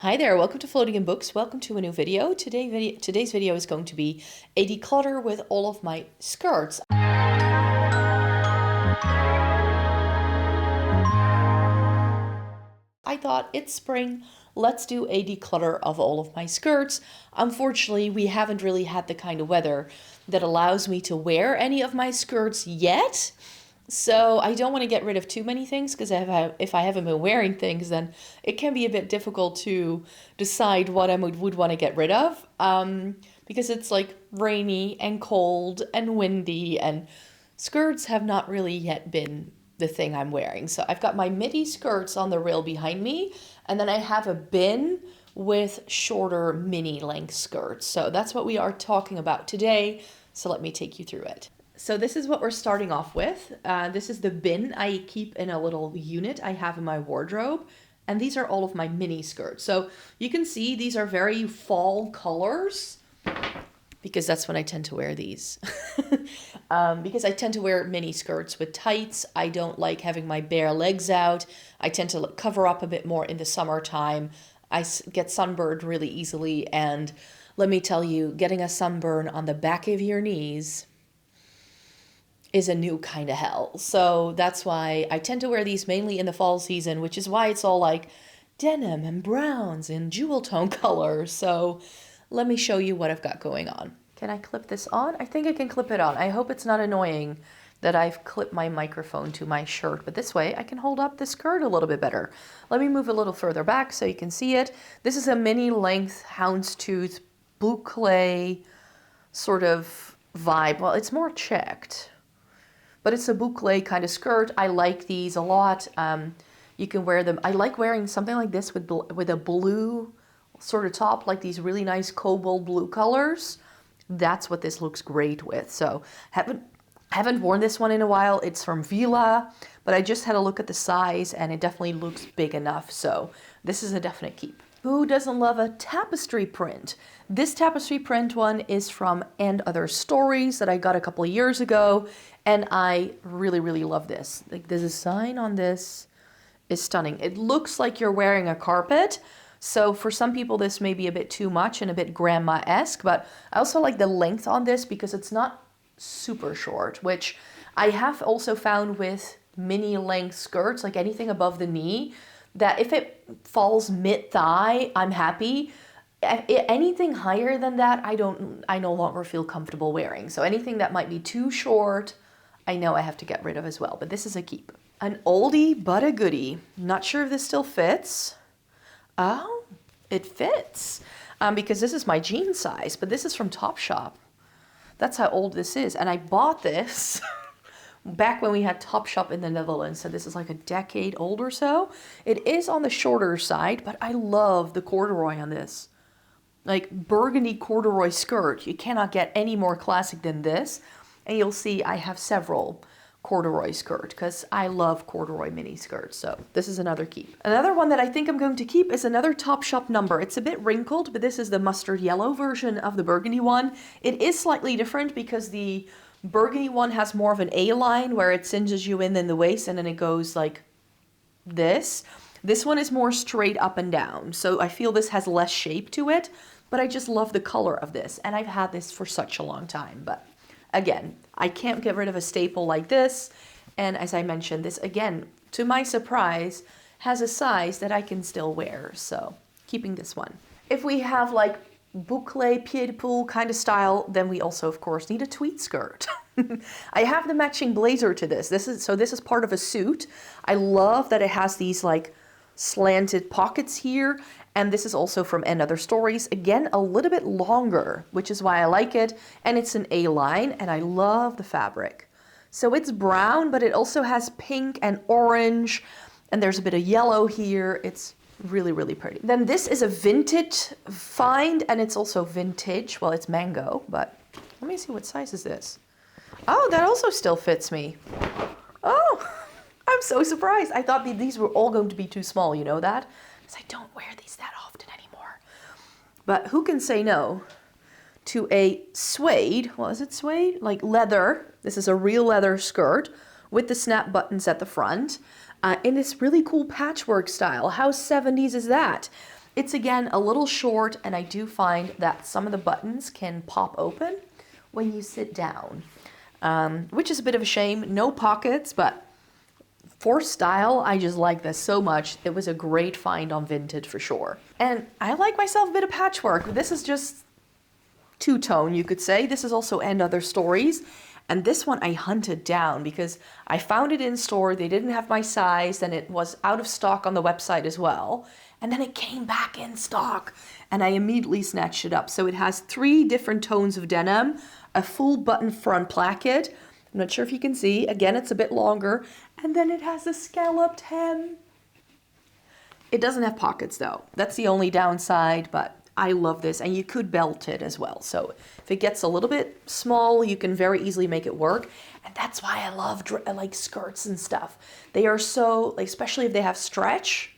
Hi there, welcome to Floating in Books. Welcome to a new video. Today's video is going to be a declutter with all of my skirts. I thought it's spring, let's do a declutter of all of my skirts. Unfortunately, we haven't really had the kind of weather that allows me to wear any of my skirts yet. So I don't want to get rid of too many things because if I haven't been wearing things, then it can be a bit difficult to decide what I would want to get rid of because it's like rainy and cold and windy, and skirts have not really yet been the thing I'm wearing. So I've got my midi skirts on the rail behind me, and then I have a bin with shorter mini length skirts. So that's what we are talking about today. So let me take you through it. So this is what we're starting off with. This is the bin I keep in a little unit I have in my wardrobe. And these are all of my mini skirts. So you can see these are very fall colors because that's when I tend to wear these. Because I tend to wear mini skirts with tights. I don't like having my bare legs out. I tend to cover up a bit more in the summertime. I get sunburned really easily. And let me tell you, getting a sunburn on the back of your knees is a new kind of hell. So that's why I tend to wear these mainly in the fall season, which is why it's all like denim and browns and jewel tone colors. So let me show you what I've got going on. Can I clip this on? I think I can clip it on. I hope it's not annoying that I've clipped my microphone to my shirt, but this way I can hold up the skirt a little bit better. Let me move a little further back so you can see it. This is a mini length houndstooth bouclé sort of vibe. Well, it's more checked, but it's a bouclé kind of skirt. I like these a lot. You can wear them. I like wearing something like this with a blue sort of top, like these really nice cobalt blue colors. That's what this looks great with. So haven't worn this one in a while. It's from Vila, but I just had a look at the size and it definitely looks big enough. So this is a definite keep. Who doesn't love a tapestry print? This tapestry print one is from And Other Stories that I got a couple of years ago, and I really, really love this. Like, the design on this is stunning. It looks like you're wearing a carpet, so for some people this may be a bit too much and a bit grandma-esque, but I also like the length on this because it's not super short, which I have also found with mini length skirts, like anything above the knee, that if it falls mid-thigh, I'm happy. Anything higher than that, I no longer feel comfortable wearing. So anything that might be too short, I know I have to get rid of as well. But this is a keep. An oldie but a goodie. Not sure if this still fits. Oh, it fits. Because this is my jean size, but this is from Topshop. That's how old this is. And I bought this back when we had Topshop in the Netherlands, so this is like a decade old or so. It is on the shorter side, but I love the corduroy on this. Like burgundy corduroy skirt. You cannot get any more classic than this. And you'll see I have several corduroy skirt because I love corduroy mini skirts. So this is another keep. Another one that I think I'm going to keep is another Topshop number. It's a bit wrinkled, but this is the mustard yellow version of the burgundy one. It is slightly different because the burgundy one has more of an A-line where it cinches you in the waist and then it goes like this. This one is more straight up and down. So I feel this has less shape to it, but I just love the color of this. And I've had this for such a long time. But again, I can't get rid of a staple like this. And as I mentioned, this again, to my surprise, has a size that I can still wear. So keeping this one. If we have like bouclé pied-de-poule kind of style, then we also of course need a tweed skirt. I have the matching blazer to this. This is part of a suit. I love that it has these like slanted pockets here, and this is also from And Other Stories. Again, a little bit longer, which is why I like it, and it's an A-line, and I love the fabric. So it's brown, but it also has pink and orange, and there's a bit of yellow here. It's really, really pretty. Then this is a vintage find, and it's also vintage. Well, it's mango, but let me see, what size is this? Oh, that also still fits me. Oh, I'm so surprised. I thought these were all going to be too small, you know that? Because I don't wear these that often anymore. But who can say no to a suede, well, is it suede? Like leather. This is a real leather skirt with the snap buttons at the front in this really cool patchwork style. How 70s is that? It's again a little short, and I do find that some of the buttons can pop open when you sit down, which is a bit of a shame. No pockets, but for style, I just like this so much. It was a great find on Vinted for sure. And I like myself a bit of patchwork. This is just two-tone, you could say. This is also And Other Stories. And this one I hunted down because I found it in store. They didn't have my size, and it was out of stock on the website as well. And then it came back in stock, and I immediately snatched it up. So it has 3 different tones of denim, a full button front placket. I'm not sure if you can see. Again, it's a bit longer. And then it has a scalloped hem. It doesn't have pockets though. That's the only downside, but I love this, and you could belt it as well. So if it gets a little bit small, you can very easily make it work. And that's why I love like skirts and stuff. They are so, like, especially if they have stretch,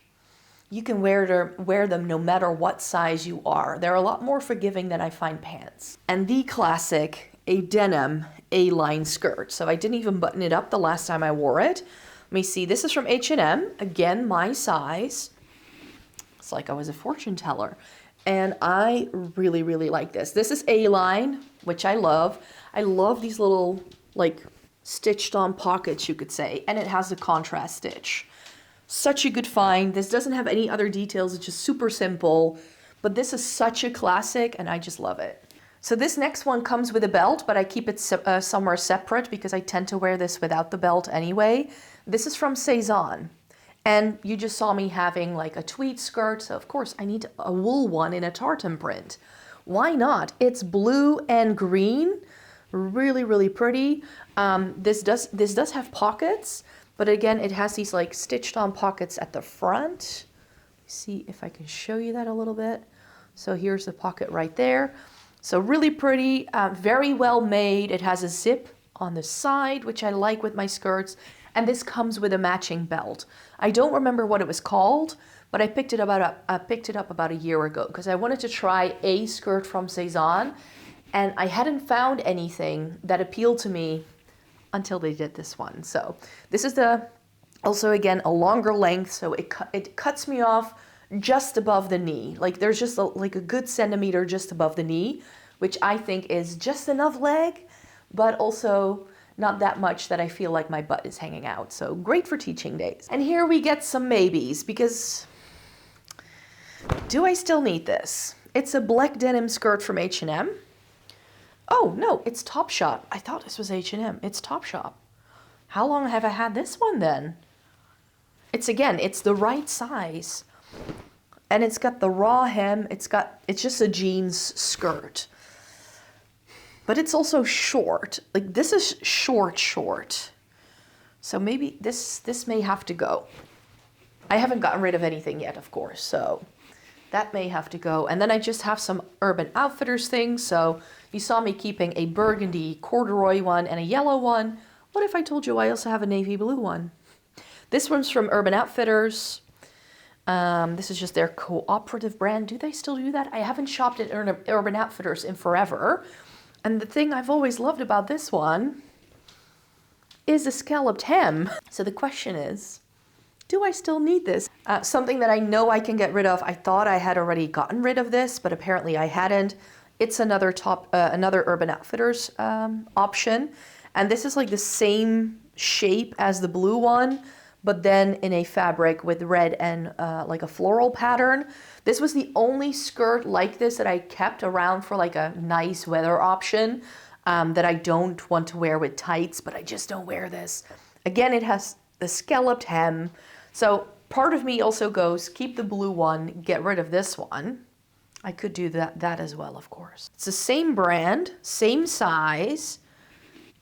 you can wear them no matter what size you are. They're a lot more forgiving than I find pants. And the classic, a denim A-line skirt. So I didn't even button it up the last time I wore it. Let me see, this is from H&M. Again, my size. It's like I was a fortune teller. And I really, really like this. This is A-line, which I love. I love these little, like, stitched on pockets, you could say. And it has a contrast stitch. Such a good find. This doesn't have any other details. It's just super simple. But this is such a classic, and I just love it. So this next one comes with a belt, but I keep it somewhere separate because I tend to wear this without the belt anyway. This is from Cezanne. And you just saw me having like a tweed skirt, so of course I need a wool one in a tartan print. Why not? It's blue and green, really, really pretty. This does have pockets, but again, it has these like stitched on pockets at the front. See if I can show you that a little bit. So here's the pocket right there. So really pretty, very well made. It has a zip on the side, which I like with my skirts. And this comes with a matching belt. I don't remember what it was called, but I picked it up about a year ago because I wanted to try a skirt from Cezanne, and I hadn't found anything that appealed to me until they did this one. So this is also again a longer length, so it cuts me off just above the knee. Like there's just like a good centimeter just above the knee, which I think is just enough leg, but also not that much that I feel like my butt is hanging out. So great for teaching days. And here we get some maybes because do I still need this? It's a black denim skirt from H&M. Oh no, it's Topshop. I thought this was H&M. It's Topshop. How long have I had this one then? It's the right size. And it's got the raw hem. It's just a jeans skirt. But it's also short. Like this is short. So maybe this may have to go. I haven't gotten rid of anything yet, of course, so that may have to go. And then I just have some Urban Outfitters things. So you saw me keeping a burgundy corduroy one and a yellow one. What if I told you I also have a navy blue one? This one's from Urban Outfitters. This is just their cooperative brand. Do they still do that? I haven't shopped at Urban Outfitters in forever. And the thing I've always loved about this one is the scalloped hem. So the question is, do I still need this? Something that I know I can get rid of. I thought I had already gotten rid of this, but apparently I hadn't. It's another Urban Outfitters option. And this is like the same shape as the blue one, but then in a fabric with red and like a floral pattern. This was the only skirt like this that I kept around for like a nice weather option that I don't want to wear with tights, but I just don't wear this. Again, it has the scalloped hem. So part of me also goes, keep the blue one, get rid of this one. I could do that as well, of course. It's the same brand, same size,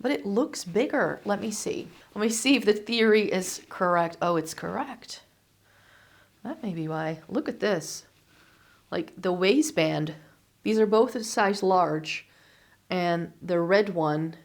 but it looks bigger. Let me see. Let me see if the theory is correct. Oh, it's correct. That may be why. Look at this. Like the waistband, these are both a size large, and the red one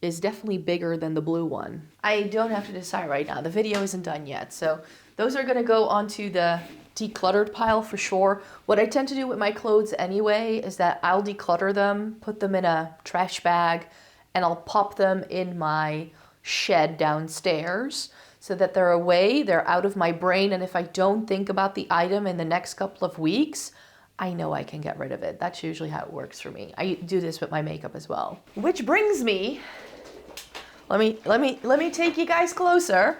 is definitely bigger than the blue one. I don't have to decide right now. The video isn't done yet. So those are gonna go onto the decluttered pile for sure. What I tend to do with my clothes anyway is that I'll declutter them, put them in a trash bag, and I'll pop them in my shed downstairs. so that they're away, they're out of my brain, and if I don't think about the item in the next couple of weeks, I know I can get rid of it. That's usually how it works for me. I do this with my makeup as well. Which brings me, let me take you guys closer.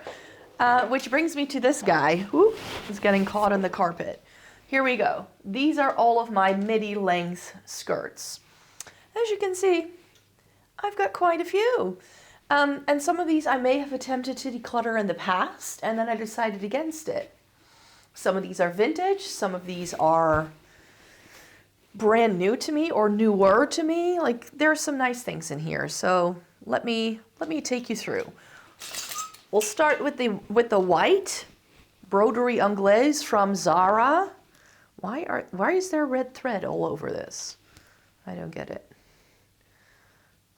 Which brings me to this guy. Who is getting caught on the carpet. Here we go. These are all of my midi length skirts. As you can see, I've got quite a few. And some of these I may have attempted to declutter in the past, and then I decided against it. Some of these are vintage, some of these are brand new to me or newer to me. Like, there are some nice things in here. So let me take you through. We'll start with the white broderie anglaise from ZARA. Why is there red thread all over this? I don't get it.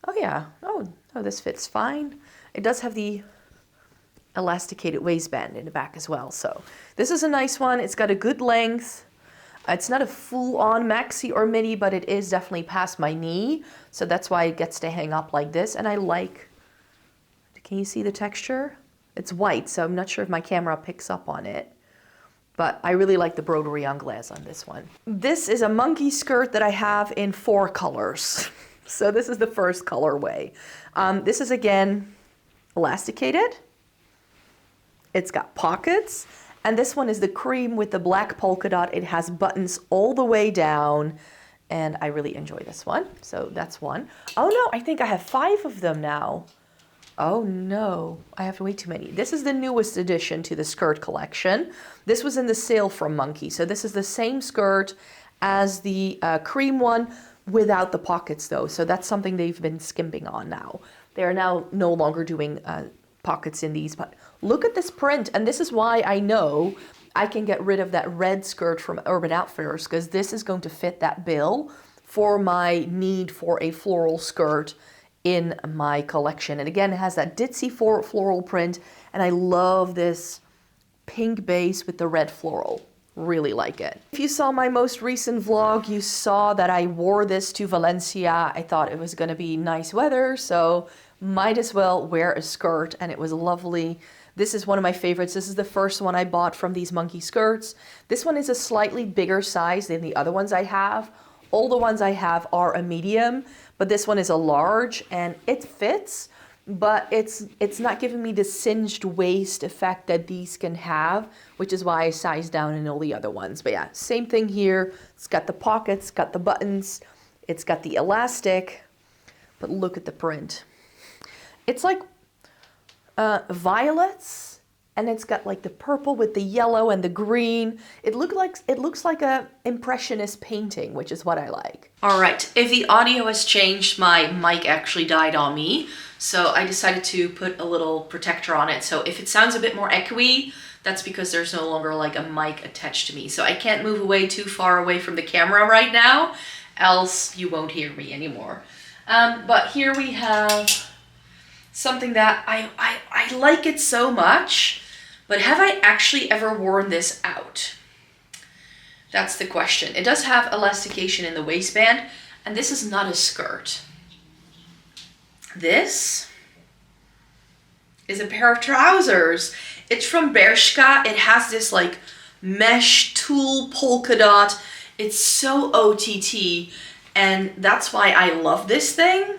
Oh yeah, oh, this fits fine. It does have the elasticated waistband in the back as well. So this is a nice one. It's got a good length. It's not a full-on maxi or midi, but it is definitely past my knee. So that's why it gets to hang up like this. And I like, can you see the texture? It's white, so I'm not sure if my camera picks up on it. But I really like the broderie anglaise on this one. This is a monkey skirt that I have in 4 colors. So this is the first colorway. This is, again, elasticated. It's got pockets. And this one is the cream with the black polka dot. It has buttons all the way down. And I really enjoy this one. So that's one. Oh no, I think I have 5 of them now. Oh no, I have way too many. This is the newest addition to the skirt collection. This was in the sale from Monkey. So this is the same skirt as the cream one without the pockets though. So that's something they've been skimping on now. They are now no longer doing pockets in these, but look at this print. And this is why I know I can get rid of that red skirt from Urban Outfitters, because this is going to fit that bill for my need for a floral skirt in my collection. And again, it has that ditzy floral print, and I love this pink base with the red floral. Really like it. If you saw my most recent vlog, you saw that I wore this to Valencia. I thought it was gonna be nice weather, so might as well wear a skirt, and it was lovely. This is one of my favorites. This is the first one I bought from these monkey skirts. This one is a slightly bigger size than the other ones I have. All the ones I have are a medium, but this one is a large, and it fits, but it's not giving me the singed waist effect that these can have, which is why I sized down in all the other ones. But yeah, same thing here. It's got the pockets, got the buttons, it's got the elastic, but look at the print. It's like violets, and it's got like the purple with the yellow and the green. It looks like a impressionist painting, which is what I like. All right, if the audio has changed, my mic actually died on me, so I decided to put a little protector on it. So if it sounds a bit more echoey, that's because there's no longer like a mic attached to me. So I can't move away too far away from the camera right now, else you won't hear me anymore. But here we have something that I like it so much, but have I actually ever worn this out? That's the question. It does have elastication in the waistband, and this is not a skirt. This is a pair of trousers. It's from Bershka. It has this like mesh tulle polka dot. It's so OTT, and that's why I love this thing.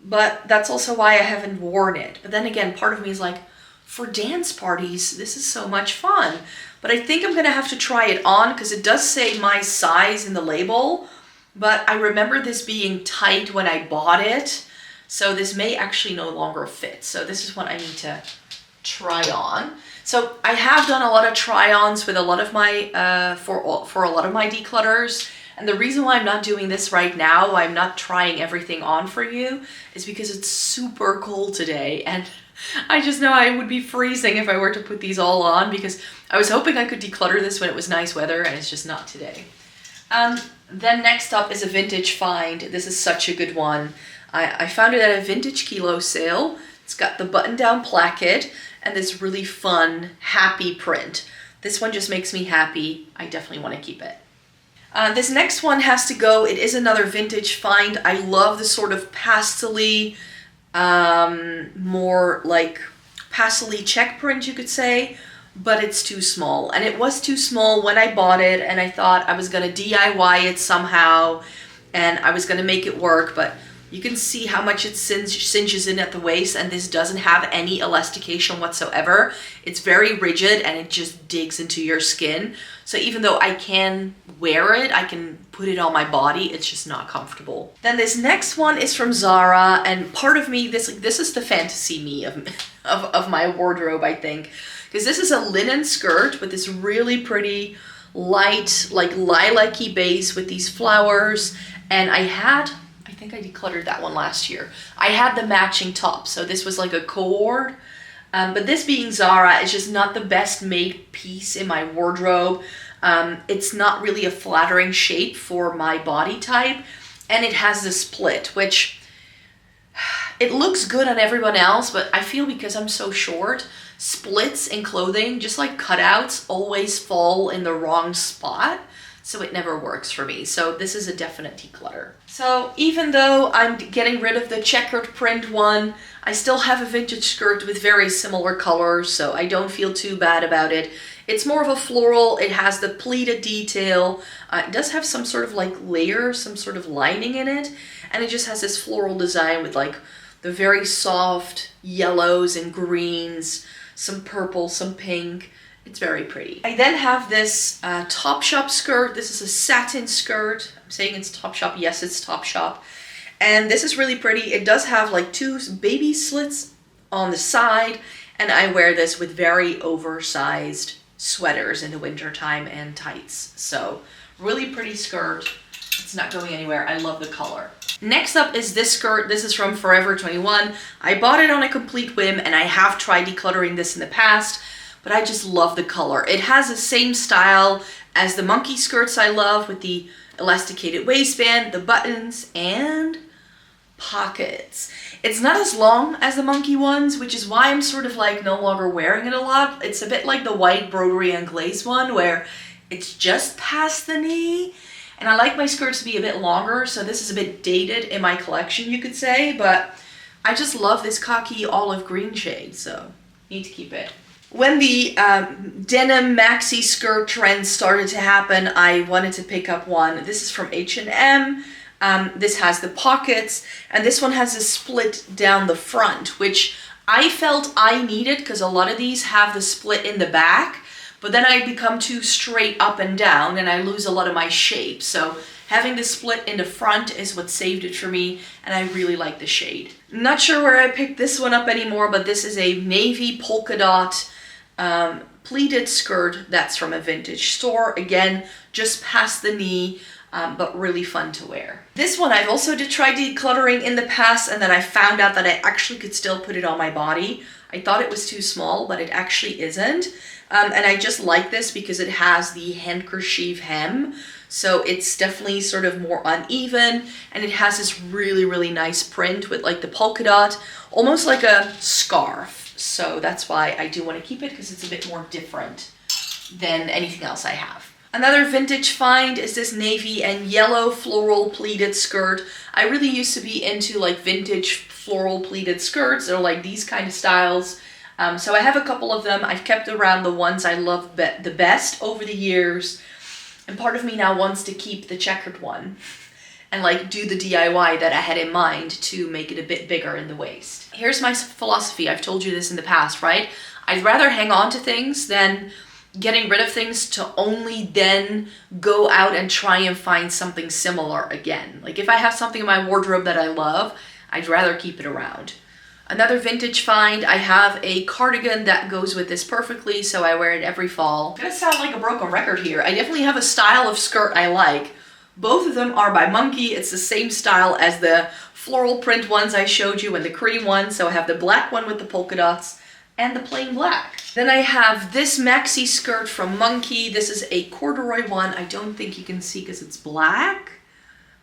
But that's also why I haven't worn it. But then again, part of me is like, for dance parties, this is so much fun. But I think I'm gonna have to try it on, because it does say my size in the label, but I remember this being tight when I bought it. So this may actually no longer fit. So this is what I need to try on. So I have done a lot of try-ons with a lot of my, for a lot of my declutters. And the reason why I'm not doing this right now, why I'm not trying everything on for you, is because it's super cold today. And I just know I would be freezing if I were to put these all on, because I was hoping I could declutter this when it was nice weather, and it's just not today. Then next up is a vintage find. This is such a good one. I found it at a vintage kilo sale. It's got the button-down placket and this really fun, happy print. This one just makes me happy. I definitely want to keep it. This next one has to go. It is another vintage find. I love the sort of pastel-y, more like pastely check print, you could say, but it's too small. And it was too small when I bought it, and I thought I was gonna DIY it somehow, and I was gonna make it work, but you can see how much it cinches in at the waist, and this doesn't have any elastication whatsoever. It's very rigid and it just digs into your skin. So even though I can wear it, I can put it on my body, it's just not comfortable. Then this next one is from ZARA, and part of me, this is the fantasy me of my wardrobe, I think. Because this is a linen skirt with this really pretty light, like lilac-y base with these flowers, and I think I decluttered that one last year. I had the matching top, so this was like a cord. But this being ZARA is just not the best made piece in my wardrobe. It's not really a flattering shape for my body type, and it has the split, which it looks good on everyone else, but I feel because I'm so short, splits in clothing, just like cutouts, always fall in the wrong spot. So it never works for me. So this is a definite declutter. So even though I'm getting rid of the checkered print one, I still have a vintage skirt with very similar colors, so I don't feel too bad about it. It's more of a floral, it has the pleated detail, it does have some sort of like layer, some sort of lining in it, and it just has this floral design with like the very soft yellows and greens, some purple, some pink. It's very pretty. I then have this Topshop skirt. This is a satin skirt. I'm saying it's Topshop. Yes, it's Topshop. And this is really pretty. It does have like two baby slits on the side. And I wear this with very oversized sweaters in the wintertime and tights. So really pretty skirt. It's not going anywhere. I love the color. Next up is this skirt. This is from Forever 21. I bought it on a complete whim, and I have tried decluttering this in the past, but I just love the color. It has the same style as the monkey skirts I love, with the elasticated waistband, the buttons, and pockets. It's not as long as the monkey ones, which is why I'm sort of like no longer wearing it a lot. It's a bit like the white broderie and glaze one, where it's just past the knee. And I like my skirts to be a bit longer, so this is a bit dated in my collection, you could say, but I just love this khaki olive green shade, so need to keep it. When the denim maxi skirt trend started to happen, I wanted to pick up one. This is from H&M. This has the pockets, and this one has a split down the front, which I felt I needed because a lot of these have the split in the back, but then I become too straight up and down and I lose a lot of my shape. So having the split in the front is what saved it for me, and I really like the shade. Not sure where I picked this one up anymore, but this is a navy polka dot pleated skirt that's from a vintage store. Again, just past the knee, but really fun to wear. This one I've also tried decluttering in the past, and then I found out that I actually could still put it on my body. I thought it was too small, but it actually isn't. And I just like this because it has the handkerchief hem. So it's definitely sort of more uneven, and it has this really, really nice print with like the polka dot, almost like a scarf. So that's why I do want to keep it, because it's a bit more different than anything else I have. Another vintage find is this navy and yellow floral pleated skirt. I really used to be into like vintage floral pleated skirts, or like these kind of styles. So I have a couple of them. I've kept around the ones I love the best over the years. And part of me now wants to keep the checkered one and like do the DIY that I had in mind to make it a bit bigger in the waist. Here's my philosophy. I've told you this in the past, right? I'd rather hang on to things than getting rid of things to only then go out and try and find something similar again. Like if I have something in my wardrobe that I love, I'd rather keep it around. Another vintage find, I have a cardigan that goes with this perfectly, so I wear it every fall. I'm gonna sound like a broken record here. I definitely have a style of skirt I like. Both of them are by Monkey. It's the same style as the floral print ones I showed you and the cream one. So I have the black one with the polka dots and the plain black. Then I have this maxi skirt from Monkey. This is a corduroy one. I don't think you can see because it's black,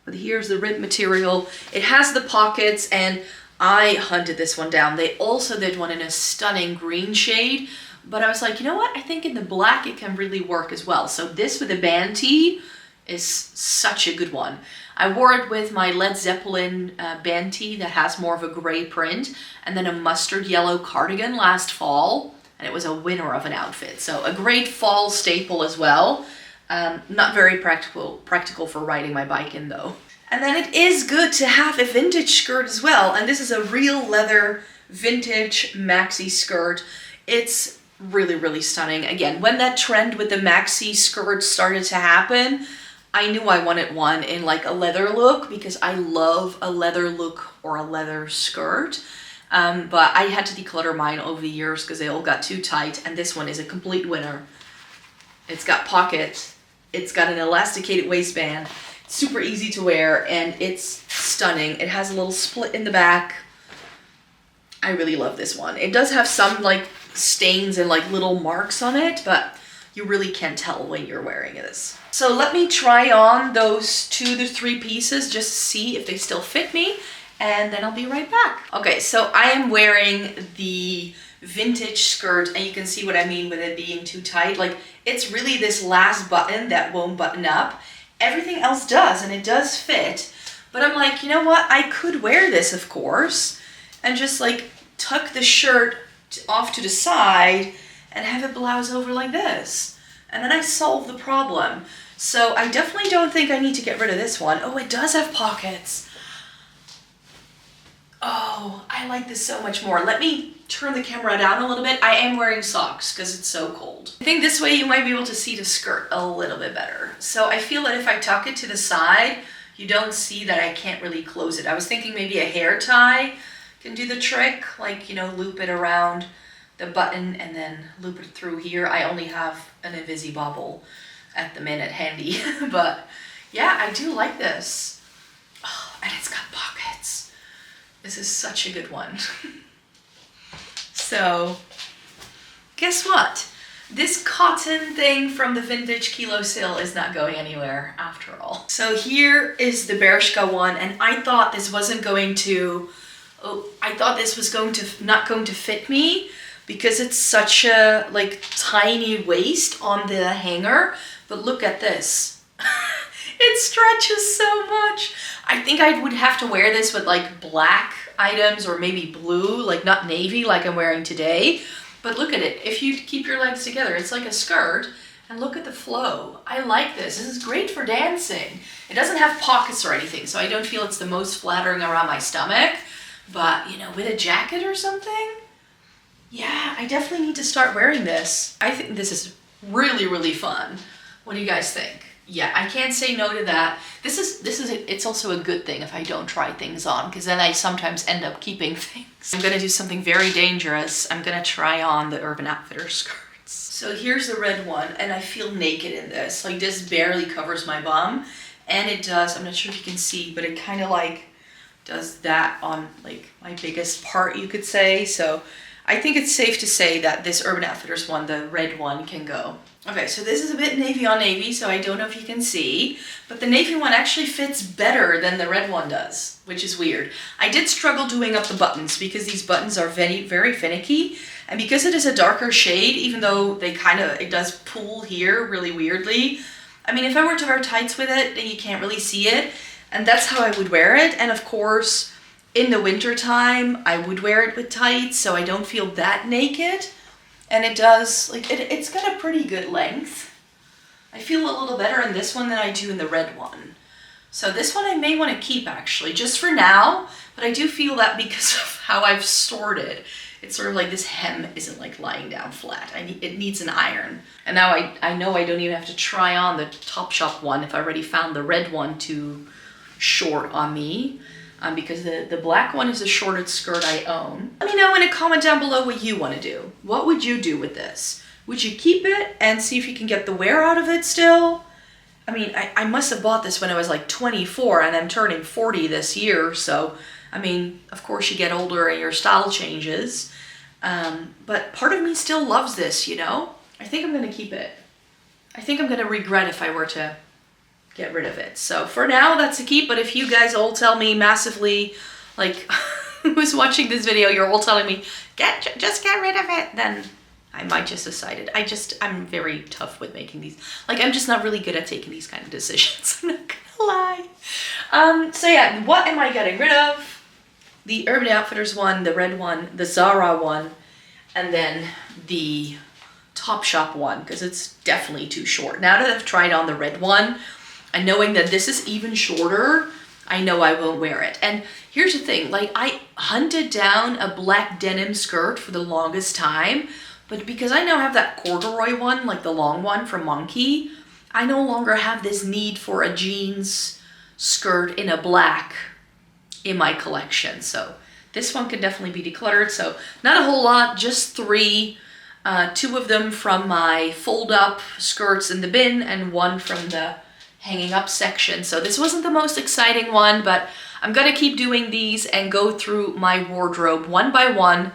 but here's the rib material. It has the pockets, and I hunted this one down. They also did one in a stunning green shade, but I was like, you know what? I think in the black it can really work as well. So this with a band tee is such a good one. I wore it with my Led Zeppelin band tee that has more of a gray print, and then a mustard yellow cardigan last fall, and it was a winner of an outfit. So a great fall staple as well. Not very practical for riding my bike in though. And then it is good to have a vintage skirt as well, and this is a real leather vintage maxi skirt. It's really, really stunning. Again, when that trend with the maxi skirt started to happen, I knew I wanted one in like a leather look because I love a leather look or a leather skirt. But I had to declutter mine over the years because they all got too tight, and this one is a complete winner. It's got pockets, it's got an elasticated waistband, super easy to wear, and it's stunning. It has a little split in the back. I really love this one. It does have some like stains and like little marks on it, but you really can't tell when you're wearing this. So let me try on those 2 to 3 pieces just to see if they still fit me, and then I'll be right back. Okay, so I am wearing the vintage skirt, and you can see what I mean with it being too tight. Like, it's really this last button that won't button up. Everything else does, and it does fit. But I'm like, you know what? I could wear this, of course, and just like tuck the shirt off to the side and have it blouse over like this. And then I solve the problem. So I definitely don't think I need to get rid of this one. Oh, it does have pockets. Oh, I like this so much more. Let me turn the camera down a little bit. I am wearing socks because it's so cold. I think this way you might be able to see the skirt a little bit better. So I feel that if I tuck it to the side, you don't see that I can't really close it. I was thinking maybe a hair tie can do the trick, like, you know, loop it around the button and then loop it through here. I only have an Invisi bobble at the minute handy, but yeah, I do like this. Oh, and it's got pockets. This is such a good one. So, guess what? This cotton thing from the vintage kilo sale is not going anywhere after all. So here is the Bershka one, and I thought this wasn't going to, I thought this was not going to fit me because it's such a like tiny waist on the hanger, but look at this. It stretches so much. I think I would have to wear this with like black items or maybe blue, like not navy like I'm wearing today. But look at it. If you keep your legs together, it's like a skirt. And look at the flow. I like this. This is great for dancing. It doesn't have pockets or anything, so I don't feel it's the most flattering around my stomach. But, you know, with a jacket or something, yeah, I definitely need to start wearing this. I think this is really, really fun. What do you guys think? Yeah, I can't say no to that. It's also a good thing if I don't try things on, because then I sometimes end up keeping things. I'm gonna do something very dangerous. I'm gonna try on the Urban Outfitters skirts. So here's the red one, and I feel naked in this. Like, this barely covers my bum, and it does, I'm not sure if you can see, but it kind of like does that on like my biggest part, you could say. So I think it's safe to say that this Urban Outfitters one, the red one, can go. Okay, so this is a bit navy on navy, so I don't know if you can see, but the navy one actually fits better than the red one does, which is weird. I did struggle doing up the buttons because these buttons are very, very finicky, and because it is a darker shade, even though it does pull here really weirdly. I mean, if I were to wear tights with it, then you can't really see it, and that's how I would wear it. And of course, in the winter time, I would wear it with tights, so I don't feel that naked. And it does, like, it's got a pretty good length. I feel a little better in this one than I do in the red one. So this one I may want to keep, actually, just for now. But I do feel that because of how I've stored it, it's sort of like this hem isn't like lying down flat. It needs an iron. And now I know I don't even have to try on the Topshop one if I already found the red one too short on me. Because the black one is the shortest skirt I own. Let me know in a comment down below what you want to do. What would you do with this? Would you keep it and see if you can get the wear out of it still? I mean, I must have bought this when I was like 24 and I'm turning 40 this year. So, I mean, of course you get older and your style changes. But part of me still loves this, you know? I think I'm going to keep it. I think I'm going to regret if I were to get rid of it. So for now, that's a keep. But if you guys all tell me massively, like who's watching this video, you're all telling me, just get rid of it, then I might just decide it. I'm very tough with making these. Like, I'm just not really good at taking these kind of decisions. I'm not gonna lie. So yeah, what am I getting rid of? The Urban Outfitters one, the red one, the ZARA one, and then the Topshop one, because it's definitely too short. Now that I've tried on the red one, and knowing that this is even shorter, I know I won't wear it. And here's the thing, like, I hunted down a black denim skirt for the longest time, but because I now have that corduroy one, like the long one from Monkey, I no longer have this need for a jeans skirt in a black in my collection. So this one could definitely be decluttered. So not a whole lot, just 3. 2 of them from my fold up skirts in the bin and 1 from the hanging up section. So this wasn't the most exciting one, but I'm gonna keep doing these and go through my wardrobe one by one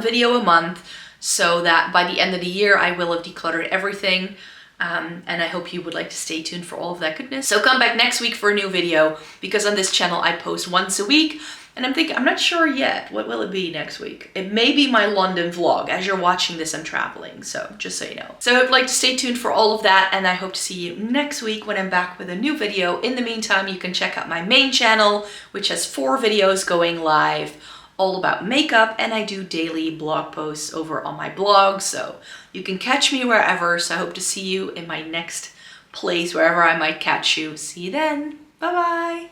video a month, so that by the end of the year I will have decluttered everything. And I hope you would like to stay tuned for all of that goodness. So come back next week for a new video, because on this channel I post once a week. And I'm not sure yet, what will it be next week? It may be my London vlog. As you're watching this, I'm traveling, so just so you know. So I would like to stay tuned for all of that, and I hope to see you next week when I'm back with a new video. In the meantime, you can check out my main channel, which has 4 videos going live, all about makeup, and I do daily blog posts over on my blog, so you can catch me wherever. So I hope to see you in my next place, wherever I might catch you. See you then. Bye-bye.